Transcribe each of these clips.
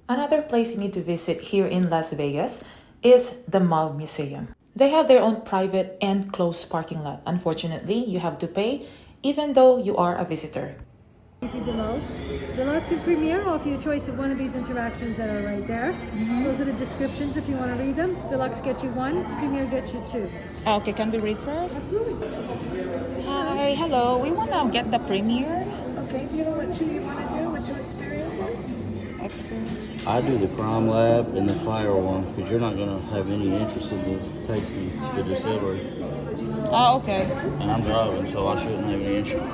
Another place you need to visit here in Las Vegas is the Mob Museum. They have their own private and closed parking lot. Unfortunately, you have to pay even though you are a visitor. You see below. Deluxe and Premier offer you a choice of one of these interactions that are right there. Those are the descriptions if you want to read them. Deluxe gets you one, Premier gets you two. Okay, can we read first? Absolutely. Hi, hello. We want to get the premiere Okay, do you know what two you want to do? What two experiences? experience. I do the crime lab and the fire one because you're not going to have any interest in the tasting the distillery. Oh, okay. And I'm driving, so I shouldn't have any interest.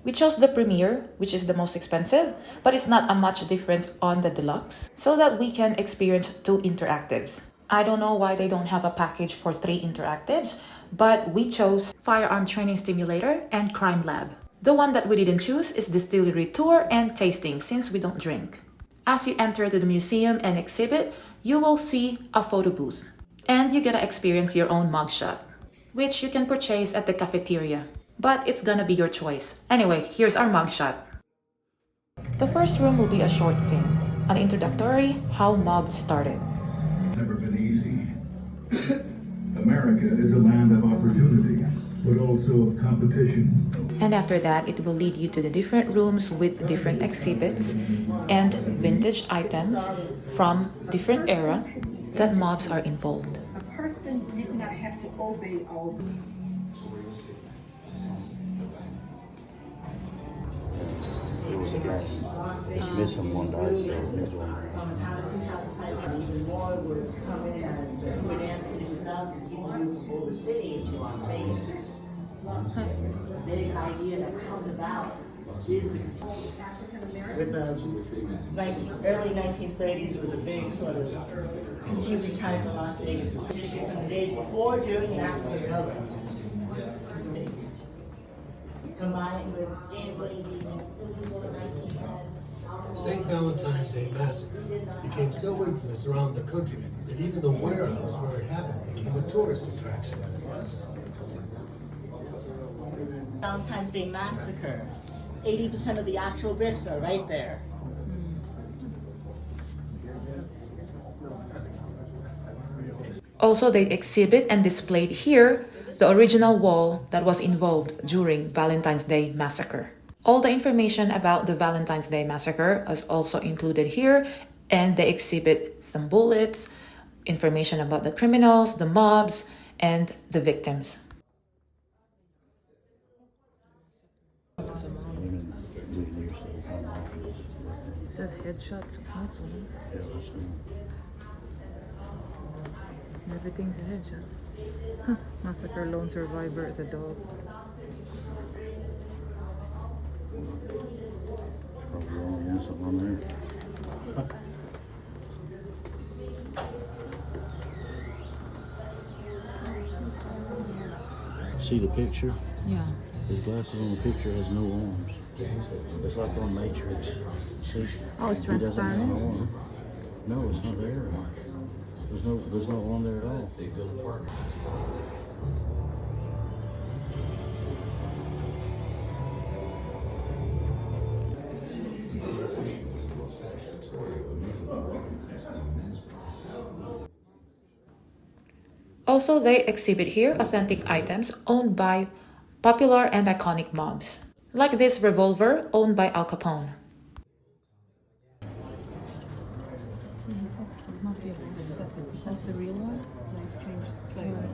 We chose the Premier, which is the most expensive, but it's not a much difference on the Deluxe, so that we can experience two interactives. I don't know why they don't have a package for 3 interactives, but we chose Firearm Training Simulator and Crime Lab. The one that we didn't choose is Distillery Tour and Tasting, since we don't drink. As you enter to the museum and exhibit, you will see a photo booth. And you get to experience your own mugshot, which you can purchase at the cafeteria. But it's gonna be your choice. Anyway, here's our mugshot. The first room will be a short film, an introductory how Mob started. Never been easy. America is a land of opportunity, but also of competition. And after that, it will lead you to the different rooms with different exhibits and vintage items from different era that mobs are involved. A person did not have to obey all. It was a guy. It's missing one dice, so it needs one. Even more would come in as the hood empties up and give you the city into Las Vegas. The big idea that comes about is the with the early 1930s, it was a big sort of confusing time for Las Vegas, especially from the days before, during, and after the Republic. Combined with gambling, St. Valentine's Day Massacre became so infamous around the country that even the warehouse where it happened became a tourist attraction. Valentine's Day Massacre, 80% of the actual bricks are right there. Also, they exhibit and displayed here the original wall that was involved during Valentine's Day Massacre. All the information about the Valentine's Day Massacre is also included here, and they exhibit some bullets, information about the criminals, the mobs, and the victims. Women doing usually come off of this. Is that headshots also? Yeah, that's me. Everything's a headshot. Huh. Massacre lone survivor is a dog. Probably only innocent one there. See the picture? Yeah. His glasses on the picture has no arms. It's like on Matrix. See? Oh, it's He doesn't have transparent? an arm. No, it's not there. There's no arm there at all. Also, they exhibit here authentic items owned by popular and iconic mobs, like this revolver owned by Al Capone. That's the real one? Like changed place.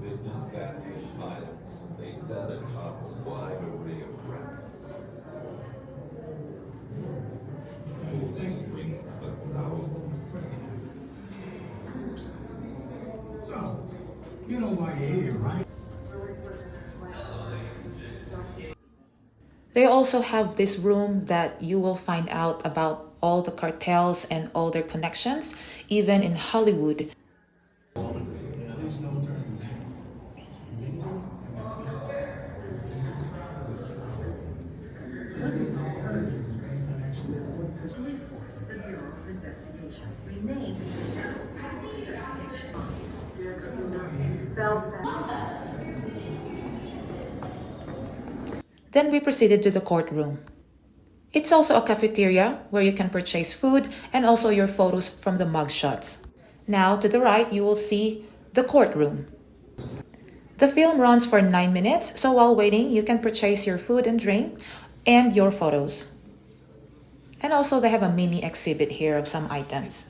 Business Saturday pilots, they sat atop a wide array of racks. Holding strings of thousands. So, you know why you're here, right? They also have this room that you will find out about all the cartels and all their connections, even in Hollywood. Police force, the Bureau of Investigation, renamed the investigation. Then we proceeded to the courtroom. It's also a cafeteria where you can purchase food and also your photos from the mugshots. Now to the right, you will see the courtroom. The film runs for 9 minutes, so while waiting, you can purchase your food and drink and your photos. And also they have a mini exhibit here of some items.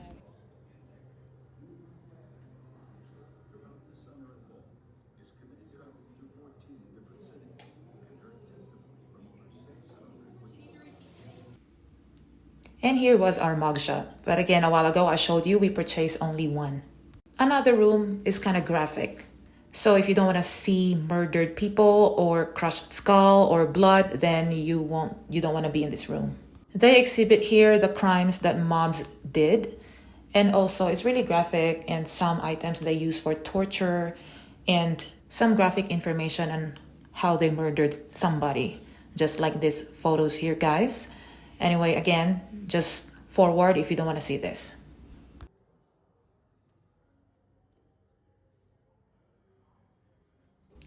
And here was our mugshot. But again, a while ago, I showed you we purchased only one. Another room is kind of graphic. So if you don't want to see murdered people or crushed skull or blood, then you don't want to be in this room. They exhibit here the crimes that mobs did. And also it's really graphic, and some items they use for torture and some graphic information on how they murdered somebody. Just like these photos here, guys. Anyway, again, just forward if you don't want to see this.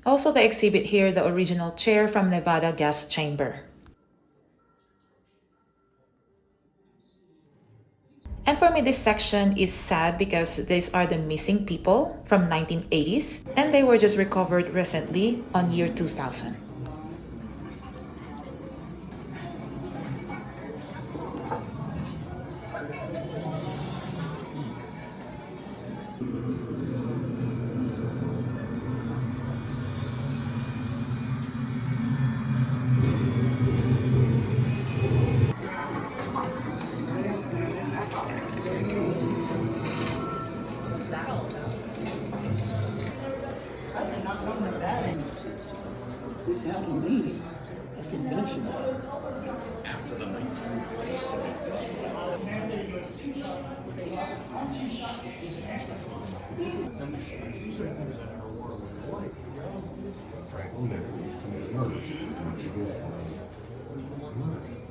Also, they exhibit here the original chair from Nevada gas chamber. And for me, this section is sad because these are the missing people from 1980s, and they were just recovered recently on year 2000. We found a meeting, a convention after the 1947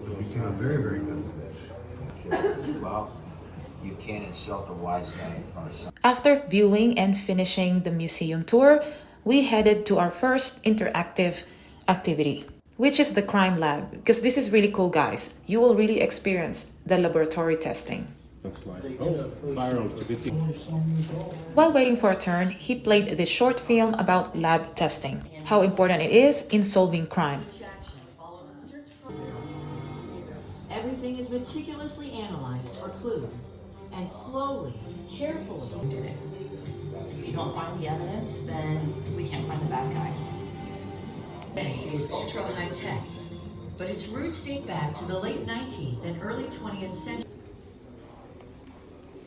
It became a very, very good one. Well, you can't insult a wise guy in front of some. After viewing and finishing the museum tour, we headed to our first interactive activity, which is the crime lab, because this is really cool, guys. You will really experience the laboratory testing. Looks like, oh, firearms. While waiting for a turn, he played this short film about lab testing, how important it is in solving crime. Everything is meticulously analyzed for clues and slowly, carefully did it. If you don't find the evidence, then we can't find the bad guy. It is ultra high tech, but its roots date back to the late 19th and early 20th century.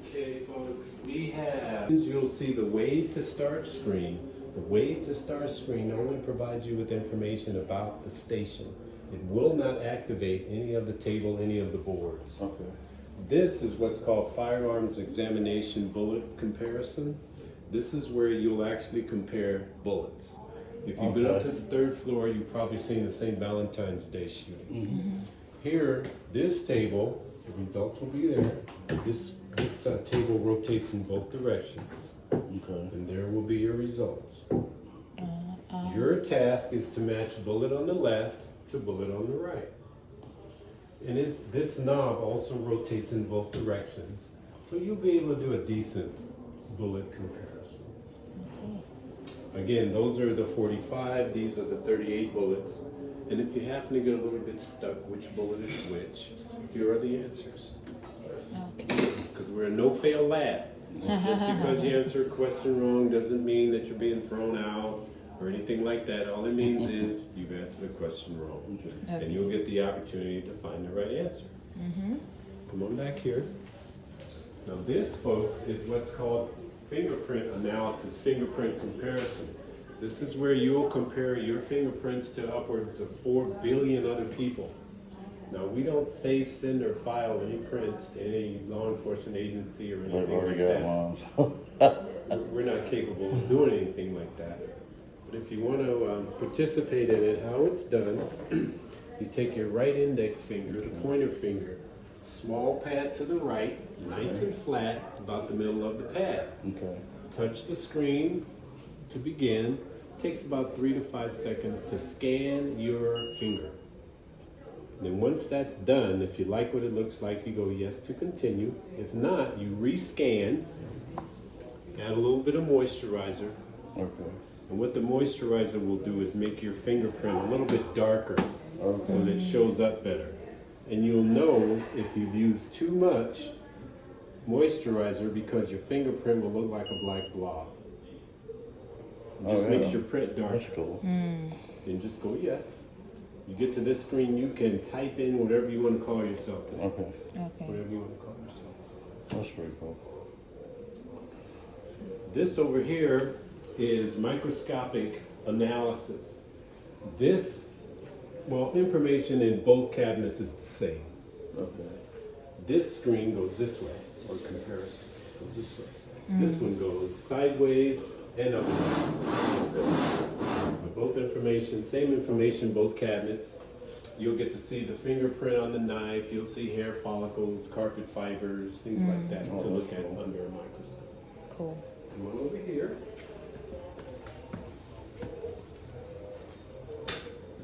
Okay, folks, we have, you'll see the Wave to Start screen. The Wave to Start screen only provides you with information about the station. It will not activate any of the table, any of the boards. Okay. This is what's called Firearms Examination Bullet Comparison. This is where you'll actually compare bullets. If you've been up to the 3rd floor, you've probably seen the St. Valentine's Day shooting. Mm-hmm. Here, this table, the results will be there. This table rotates in both directions. Okay. And there will be your results. Your task is to match bullet on the left to bullet on the right. And this knob also rotates in both directions. So you'll be able to do a decent bullet comparison. Again, those are the 45, these are the 38 bullets. And if you happen to get a little bit stuck which bullet is which, here are the answers. Because we're a no-fail lab. Just because you answer a question wrong doesn't mean that you're being thrown out or anything like that. All it means is you've answered a question wrong. Okay. And you'll get the opportunity to find the right answer. Come on back here. Now this, folks, is what's called fingerprint analysis, fingerprint comparison. This is where you'll compare your fingerprints to upwards of 4 billion other people. Now, we don't save, send, or file any prints to any law enforcement agency or anything like that. We're not capable of doing anything like that. But if you want to participate in it, how it's done, you take your right index finger, the pointer finger, Small pad to the right, nice and flat, about the middle of the pad. Okay. Touch the screen to begin. Takes about 3 to 5 seconds to scan your finger. And then once that's done, if you like what it looks like, you go yes to continue. If not, you rescan, add a little bit of moisturizer. Okay. And what the moisturizer will do is make your fingerprint a little bit darker, so that it shows up better. And you'll know if you've used too much moisturizer because your fingerprint will look like a black blob. It just makes your print darker. That's cool. And just go yes. You get to this screen, you can type in whatever you want to call yourself today. Okay. Whatever you want to call yourself. That's pretty cool. This over here is microscopic analysis. This, well, information in both cabinets is the same. This screen goes this way, or comparison goes this way. This one goes sideways and up. Both information, same information, both cabinets. You'll get to see the fingerprint on the knife. You'll see hair follicles, carpet fibers, things like that to look at under a microscope. Cool. Come on over here.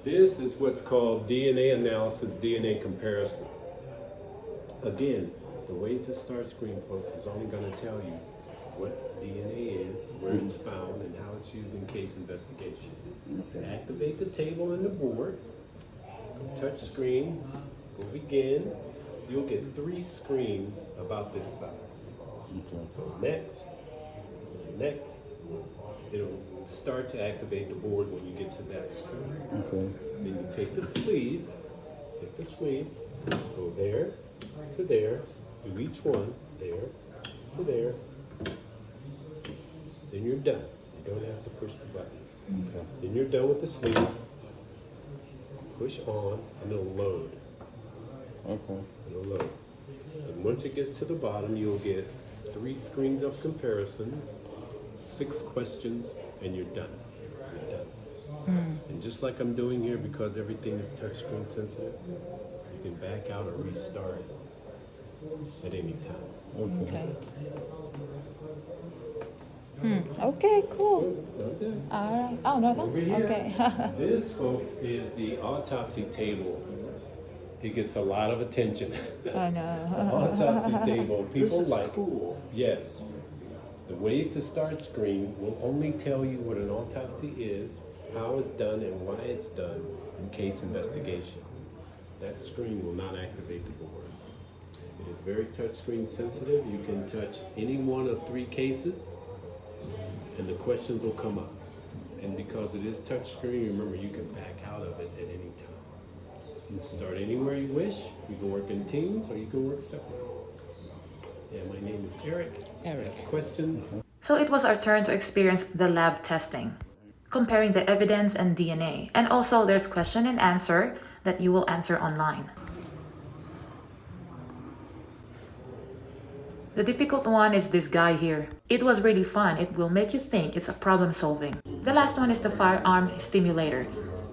This is what's called DNA analysis, DNA comparison. Again, the way to start screen, folks, is only going to tell you what DNA is, where it's found, and how it's used in case investigation. To activate the table and the board, go touch screen, go begin. You'll get 3 screens about this size. Go next, next. It'll start to activate the board when you get to that screen. Okay. Then you take the sleeve, go there to there, do each one, there to there. Then you're done. You don't have to push the button. Okay. Then you're done with the sleeve. Push on and it'll load. Okay. It'll load. And once it gets to the bottom, you'll get 3 screens of comparisons, 6 questions, and you're done. You're done. And just like I'm doing here, because everything is touchscreen sensitive, you can back out or restart at any time. Okay. Okay, cool. Okay. Oh, no. Over here. Okay. This, folks, is the autopsy table. It gets a lot of attention. Oh, no. The autopsy table. People This is like. cool. Yes. The Wave to Start screen will only tell you what an autopsy is, how it's done, and why it's done in case investigation. That screen will not activate the board. It is very touchscreen sensitive. You can touch any one of 3 cases, and the questions will come up. And because it is touchscreen, remember you can back out of it at any time. You can start anywhere you wish. You can work in teams or you can work separately. Yeah, my name is Eric. Ask questions. So it was our turn to experience the lab testing, comparing the evidence and DNA. And also there's question and answer that you will answer online. The difficult one is this guy here. It was really fun. It will make you think. It's a problem solving. The last one is the firearm stimulator.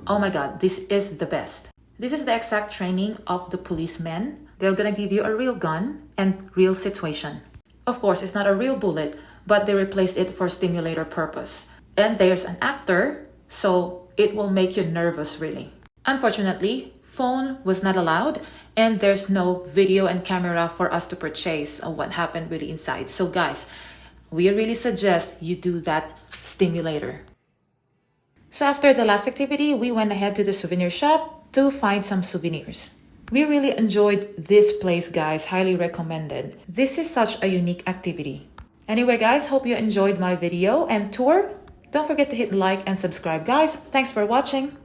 Oh my god, this is the best. This is the exact training of the policemen. They're gonna give you a real gun and real situation. Of course, it's not a real bullet, but they replaced it for stimulator purpose. And there's an actor, so it will make you nervous really. Unfortunately, phone was not allowed, and there's no video and camera for us to purchase of what happened really inside. So guys, we really suggest you do that stimulator. So after the last activity, we went ahead to the souvenir shop to find some souvenirs. We really enjoyed this place, guys. Highly recommended. This is such a unique activity. Anyway, guys, hope you enjoyed my video and tour. Don't forget to hit like and subscribe, guys. Thanks for watching.